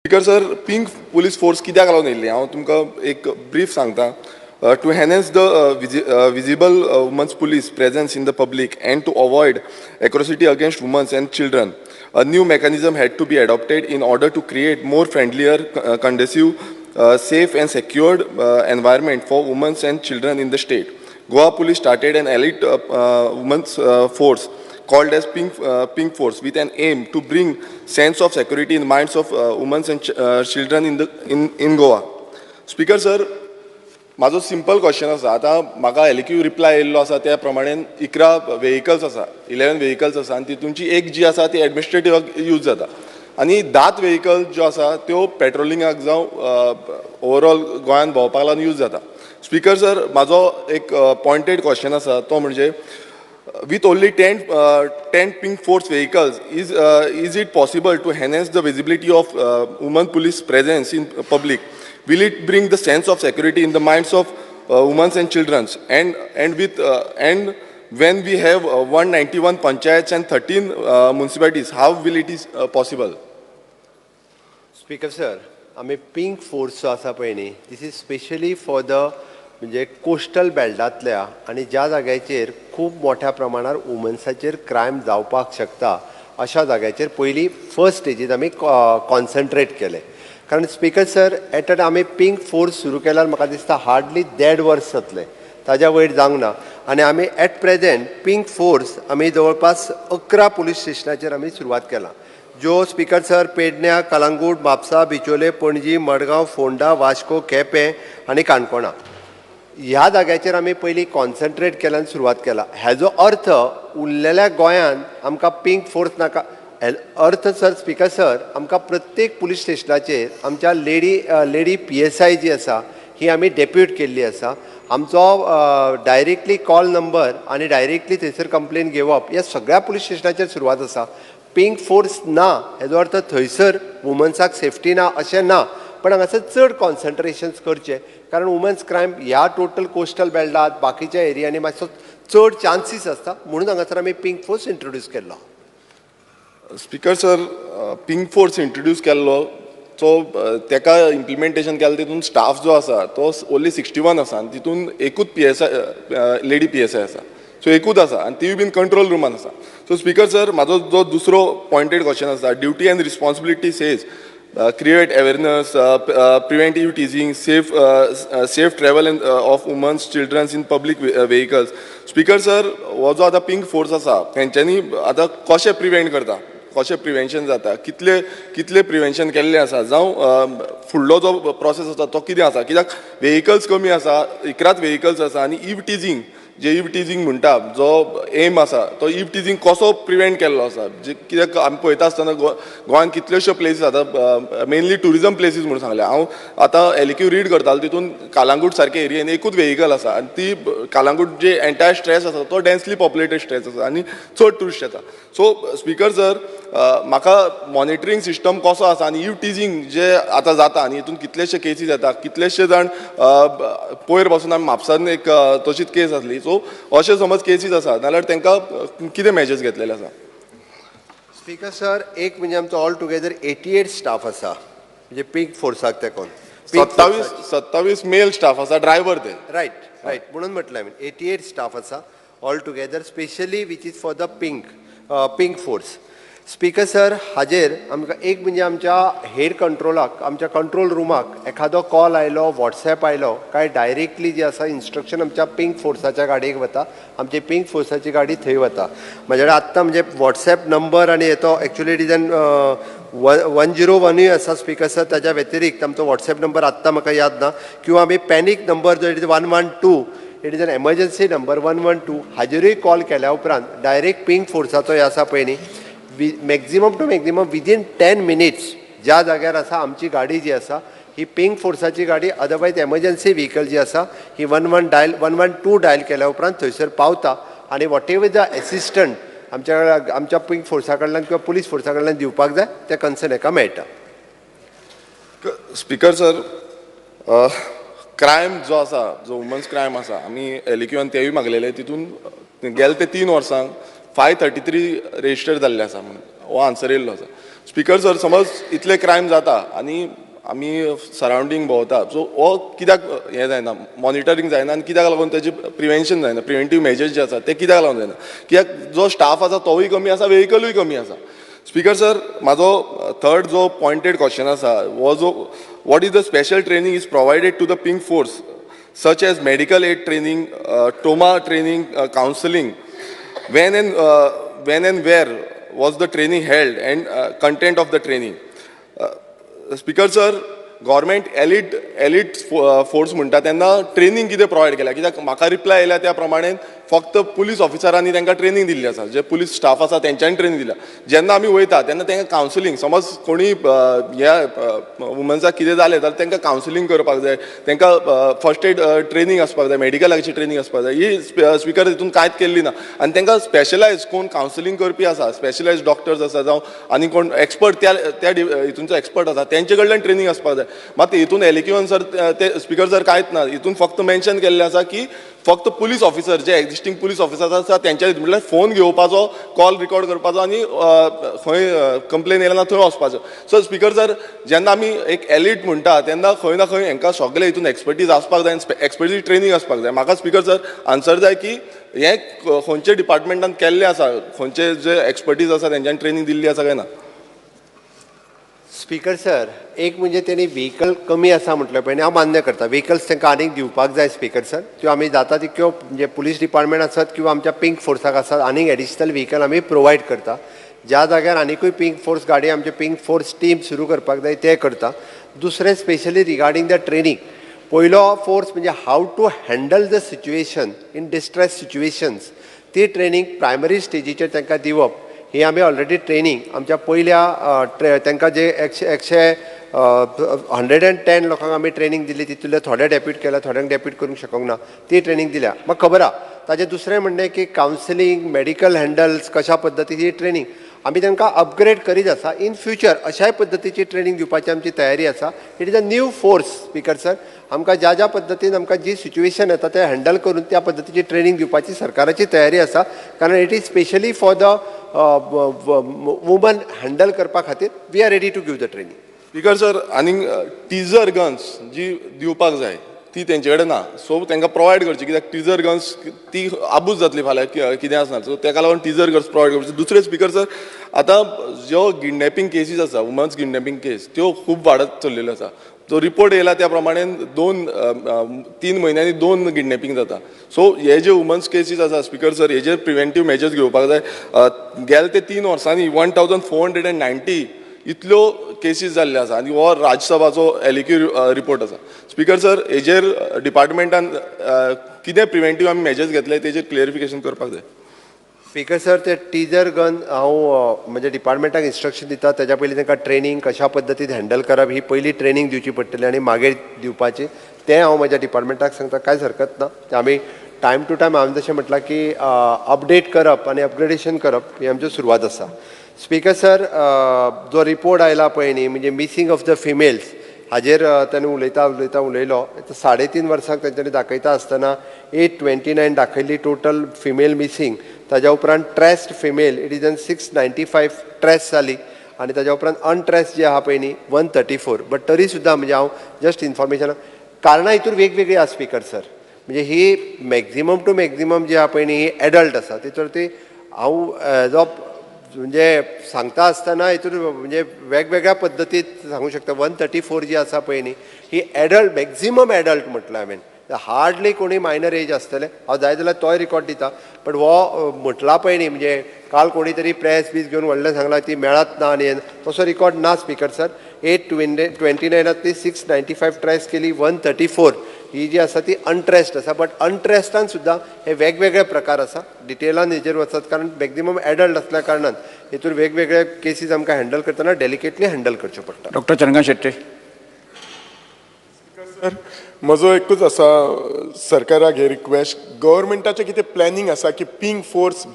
Speaker sir, pink police force कित्याक लागून येयल्ली हांव तुमकां एक ब्रीफ सांगता. To enhance the visible women's police presence in the public and to avoid atrocity against women and children, a new mechanism had to be adopted in order to create more friendlier, conducive, safe and secured environment for women and children in the state. Goa Police started an elite women's force called as Pink Force with an aim to bring sense of security in the minds of women and children in Goa. Speaker sir, माझो simple question आसा. आतां म्हाका एलक्यू reply येयल्लो आसा त्या प्रमाणें 11 vehicles आसा, 11 vehicles आसा आनी तितूंची एक जी आसा ती एडमिनिस्ट्रेटिवाक यूज जाता आनी 10 व्हेकल्स ज्यो आसा त्यो पेट्रोलिंगाक जावं ओवरऑल गोंयान भोंवपाक लागून यूज जाता. स्पीकर सर, म्हाजो एक पॉयंटेड क्वेश्चन आसा तो म्हणजे with only 10 pink force vehicles, is it possible to enhance the visibility of women police presence in public? Will it bring the sense of security in the minds of women and children? And when we have 191 panchayats and 13 municipalities, how will it is possible? Speaker sir, आमी pink force जो आसा पळय न्ही, दिस is specially for the म्हणजे coastal बेल्टांतल्या आनी ज्या जाग्याचेर खूब मोठ्या प्रमाणार वुमन्साचेर क्रायम जावपाक शकता अशा जाग्याचेर पयलीं फर्स्ट स्टेजीत आमी कॉन्सन्ट्रेट केले. कारण स्पीकर सर, एट आमी पिंक फोर्स सुरू केल्यार म्हाका दिसता हार्डली 1.5 वर्स जातले, ताज्या वयर जावंक ना. आनी आमी एट प्रेजेंट पिंक फोर्स आमी जवळपास 11 पुलीस स्टेशनाचेर आमी सुरवात केला, ज्यो स्पीकर सर पेडण्यां, कलंगूट, म्हापसा, बिचोले, पणजी, मडगांव, फोंडा, वास्को, केपें आनी काणकोणा ह्या जाग्याचेर आमी पयलीं कॉन्सन्ट्रेट केल्यान सुरवात केला. हेजो अर्थ उरलेल्या गोंयान आमकां पिंक फोर्स नाका. अर्थ सर, स्पीकर सर, आमकां प्रत्येक पुलीस स्टेशनाचेर आमच्या लेडी PSI जी आसा ही आमी डेप्यूट केल्ली आसा. आमचो डायरेक्टली कॉल नंबर आनी डायरेक्टली थंयसर कंप्लेन घेवप ह्या सगळ्या पुलीस स्टेशनाचेर सुरवात आसा. पिंक फोर्स ना हेजो अर्थ थंयसर वुमन्साक सेफ्टी ना अशें ना, पण हांगासर चड कॉन्सन्ट्रेशन्स करचें, कारण वुमन्स क्रायम ह्या टोटल कोस्टल बेल्टांत बाकीच्या एरियांनी मातसो चड चान्सीस आसता, म्हणून हांगासर आमी पिंक फोर्स इंट्रोड्यूस केल्लो. Speaker sir, pink force introduce केल्लो सो तेका इम्प्लिमेंटेशन केलें तितून स्टाफ जो आसा तो ओन्ली 61 आसा आनी तितून एकूच लेडी PSI आसा, सो एकूच आसा आनी ती बीन कंट्रोल रुमान आसा. सो स्पीकर सर, म्हाजो जो दुसरो पॉयंटेड क्वेश्चन आसा, duty end responsibility says create awareness, preventive teasing, safe travel of women, children in public vehicles. Speaker sir, हो जो आतां पिंक फोर्स आसा तेंच्यांनी आतां कशें प्रिवेंट करता, कशें प्रिवेंशन जाता, कितले प्रिवेंशन केल्लें आसा, जावं फुडलो जो प्रोसेस आसा तो कितें आसा, कित्याक व्हेकल्स कमी आसा, 11 व्हेकल्स आसा आनी इव टिजींग जे इव टिजींग म्हणटा जो एम आसा तो इव टिजींग कसो प्रिवेंट केल्लो आसा. कित्याक आमी पळयता आसतना गोंयान कितल्योश्यो प्लेसीस आतां मेनली टुरिजम प्लेसीस म्हणून सांगले. हांव आतां एलक्यू रीड करतालो तितून कालांगूट सारके एरियेन एकूच व्हेकल आसा आनी ती कालांगूट जे एंटायर स्ट्रेस आसा तो डेन्सली पॉप्युलेटेड स्ट्रेस आसा आनी चड टुरिस्ट येता. सो स्पीकर सर, म्हाका मॉनिटरींग सिस्टम कसो आसा आनी इव टिजींग जे आतां जाता आनी हितून कितलेशे केसीस येता, कितलेशे जाण पयर पासून आमी म्हापसान एक तशीच केस आसली, सो अशें समज केसीस आसा नाल्यार तांकां कितें मेजर्स घेतलेले आसा? स्पीकर सर, एक म्हणजे आमचो ऑल टुगेदर 88 स्टाफ आसा, म्हणजे पिंक फोर्साक तेकोन 27 मेल स्टाफ आसा, ड्रायव्हर ते. रायट म्हणून म्हटलें हांवें 88 स्टाफ आसा all together, specially which is for the pink force. Speaker sir, हाजेर आमकां एक म्हणजे आमच्या हेड कंट्रोलाक, आमच्या कंट्रोल रुमाक एखादो कॉल आयलो, WhatsApp आयलो काय डायरेक्टली जी आसा इन्स्ट्रक्शन आमच्या पिंक फोर्साच्या गाडयेक वता, आमची पिंक फोर्साची गाडी थंय वता. म्हाजे कडेन आत्तां म्हणजे WhatsApp नंबर आनी येतो एक्चुअली इट इज एन 101 आसा स्पीकर सर, ताच्या व्यतिरिक्त आमचो WhatsApp नंबर आत्तां म्हाका याद ना, किंवा आमी पॅनीक नंबर जो it is 112, it is an emergency number 112, हाजेरूय कॉल केल्या उपरांत डायरेक्ट पिंक फोर्साचो हे आसा पळय न्ही, maximum two maximum within 10 minutes ज्या जाग्यार आसा आमची गाडी जी आसा ही पिंक फोर्साची गाडी, अदरवायज एमर्जन्सी व्हेकल जी आसा ही 112 डायल केल्या उपरांत थंयसर पावता आनी वॉट एवर द एसिस्टंट आमच्या पिंक फोर्सा कडल्यान किंवा पुलीस फोर्सा कडल्यान दिवपाक जाय त्या कन्सर्न हेका मेळटा. स्पीकर सर, क्रायम जो आसा, जो वुमन्स क्रायम आसा, आमी एलक्यूआन तेवूय मागलेले, तितून गेले ते 3 वर्सांक 533 रेजिस्टर जाल्ले आसा म्हणून हो आन्सर येयल्लो आसा. स्पीकर सर, समज इतले क्रायम जाता आनी आमी सरावंडींग भोंवता, सो हो कित्याक हें जायना, मॉनिटरींग जायना आनी कित्याक लागून तेजें प्रिवेंशन जायना, प्रिवेंटीव मेजर्स जे आसा ते कित्याक लागून जायना? कित्याक जो स्टाफ आसा तोवूय कमी आसा, वेहिकलूय कमी आसा. स्पीकर सर, म्हाजो थर्ड जो पॉयंटेड क्वेश्चन आसा हो जो what is the special training is provided to the pink force such as medical aid training, trauma training, counseling. When and where was the training held and content of the training? Speaker sir, government elite force म्हणटा तेन्ना training कितें provide केल्या? कित्याक म्हाका reply येयल्या त्या प्रमाणे फक्त पुलीस ऑफिसरांनी तांकां ट्रेनिंग दिल्ली आसा, जे पुलीस स्टाफ आसा तेंच्यांनी ट्रेनिंग दिल्या. जेन्ना आमी वयता तेन्ना तांकां कावन्सिलींग, समज कोणी ह्या वुमन्साक कितें जालें जाल्यार तांकां कावन्सिलींग करपाक जाय, तांकां फर्स्ट एड ट्रेनिंग आसपाक जाय, मेडिकलाची ट्रेनिंग आसपाक जाय. ही स्पीकर हितून कांयच केल्ली ना. आनी तांकां स्पेशलायज कोण कावन्सिलींग करपी आसा, स्पेशलायज डॉक्टर्स आसा जावं आनी कोण एक्सपर्ट त्या हितूनचो एक्सपर्ट आसा तेंचे कडल्यान ट्रेनिंग आसपाक जाय. मात हितून एलिक्युअन सर ते स्पीकर सर कांयच ना. हितून फक्त मेन्शन केल्लें आसा की फक्त पुलीस ऑफिसर, जे एक्झिस्टींग पुलीस ऑफिसर आसा तेंच्या म्हटल्यार फोन घेवपाचो, कॉल रिकॉर्ड करपाचो आनी खंय कंप्लेन येयला ना थंय वचपाचो. सो स्पीकर सर, जेन्ना आमी एक एलीट म्हणटा तेन्ना खंय ना खंय हांकां सगळे हितून एक्सपर्टीज आसपाक जाय, एक्सपर्टीज ट्रेनिंग आसपाक जाय. म्हाका स्पीकर सर आन्सर जाय की हें खंयचे डिपार्टमेंटान केल्लें आसा, खंयचे जे एक्सपर्टीज आसा तेंच्यांनी ट्रेनिंग दिल्ली आसा काय ना? स्पीकर सर, एक म्हणजे त्यांनी व्हेकल कमी आसा म्हटलं पळय, हांव मान्य करता. व्हेकल्स तांकां आनीक दिवपाक जाय स्पीकर सर. त्यो आमी जाता तितक्यो म्हणजे पुलीस डिपार्टमेंट आसत किंवा आमच्या पिंक फोर्साक आसत, आनीक एडिशनल व्हेकल आमी प्रोवायड करता. ज्या जाग्यार आनीकूय पिंक फोर्स गाडी, आमचे पिंक फोर्स टीम सुरू करपाक जाय ते करता. दुसरें स्पेशली रिगार्डींग द ट्रेनिंग, पयलो फोर्स म्हणजे how to handle the situation in distress situations, ती ट्रेनिंग प्रायमरी स्टेजीचेर तांकां दिवप. ही आमी ऑलरेडी ट्रेनिंग आमच्या पयल्या तांकां जे 110 लोकांक आमी ट्रेनिंग दिली, तितूंतले थोडे डेप्यूट केल्या, थोड्यांक डेप्यूट करूंक शकूंक ना, ती ट्रेनिंग दिल्या. म्हाका खबर आहा. ताजें दुसरें म्हणणें की कावन्सिलींग, मेडिकल हँडल्स कशा पद्दतीची ट्रेनिंग आमी तांकां अपग्रेड करीत आसा. इन फ्युचर अशाय पद्दतीची ट्रेनिंग दिवपाची आमची तयारी आसा. It is a new force speaker sir. आमकां ज्या ज्या पद्दतीन आमकां जी सिच्युएशन येता ते हँडल करून त्या पद्दतीची ट्रेनिंग दिवपाची सरकाराची तयारी आसा. कारण it is specially for the woman handle करपा खातीर we are ready to give the training. Speaker sir, आनी टीजर गन्स जी दिवपाक जाय ती तेंचे कडेन ना. सो तांकां प्रोवायड करची, कित्याक टीजर गन्स ती आबूज जातली फाल्यां कितें आसना. सो ताका लागून टीजर गन्स प्रोवायड करचे. दुसरें स्पीकर सर, आतां ज्यो किडनॅपिंग केसीस आसा, वुमन्स किडनॅपिंग केस, त्यो खूब वाडत चल्लेल्यो आसा. जो रिपोर्ट येयला त्या प्रमाणे 3 म्हयन्यांनी 2 किडनॅपिंग जाता. सो हे जे वुमन्स केसीस आसा स्पीकर सर, हेजेर प्रिवेंटीव मेजर्स घेवपाक जाय. गेल्या ते 3 वर्सांनी 1490 इतल्यो केसीस जाल्ले आसा आनी हो राज्यसभाचो एलिक्यू रिपोर्ट आसा. स्पीकर सर, हेजेर डिपार्टमेंटान कितें प्रिवेंटीव आमी मेजर्स घेतले तेजेर क्लियरिफिकेशन करपाक जाय. स्पीकर सर, ते टीजर गन हांव म्हणजे डिपार्टमेंटाक इन्स्ट्रक्शन दिता. तेज्या पयलीं तांकां ट्रेनिंग कशा पद्दतीन हँडल करप ही पयली ट्रेनिंग दिवची पडटली आनी मागीर दिवपाची. तें हांव म्हज्या डिपार्टमेंटाक सांगता, कांयच हरकत ना. ते आमी टायम टू टायम हांवें जशें म्हटलां की अपडेट करप आनी अपग्रेडेशन करप ही आमची सुरवात आसा. स्पीकर सर, जो रिपोर्ट आयला पळय न्ही, म्हणजे मिसींग ऑफ द फिमेल्स, हाजेर ताणें उलयलो. 3.5 वर्सांक तांच्यांनी दाखयता आसतना 829 दाखयल्ली टोटल फिमेल मिसींग. ताज्या उपरांत traced female it is 695 trace जाली आनी ताज्या उपरांत अनट्रेस जे आहा पळय न्ही 134. बट तरी सुद्दां म्हणजे हांव जस्ट इन्फॉर्मेशन, कारणां हितूर वेगवेगळी आसा स्पीकर सर. म्हणजे ही मॅक्झिमम टू मॅक्झिमम जी आहा पळय न्ही ही एडल्ट आसा. तितूर ती हांव एज ऑफ म्हणजे सांगता आसतना हितूर म्हणजे वेगवेगळ्या पद्दतीन सांगूंक शकता. 134 जी आसा पळय न्ही ही एडल्ट, मॅक्झिमम एडल्ट म्हटलें हांवें. हार्डली कोणी मायनर एज आसतले. हांव जाय जाल्यार तोय रिकॉर्ड दिता. बट हो म्हटला पळय न्ही, म्हणजे काल कोणी तरी प्रेस बीस घेवन व्हडलें सांगलां ती मेळत ना आनी तसो रिकॉर्ड ना स्पीकर सर. 829 695 ट्रेस केली, 134 ही जी आसा ती अनट्रेस्ड आसा. बट अनट्रेस्डान सुद्दां हे वेगवेगळे प्रकार आसा. डिटेलान हेजेर वचत, कारण मॅक्झिमम एडल्ट असल्या कारणान हितूर वेगवेगळे केसीस आमकां हँडल करतना डेलिकेटली हँडल करच्यो पडटा. डॉक्टर चंद्रकांत शेट्टे. सर, म्हजो एकूच आसा सरकाराक हे रिक्वेस्ट, गव्हर्मेंटाचें कितें प्लॅनिंग आसा की पिंक फोर्स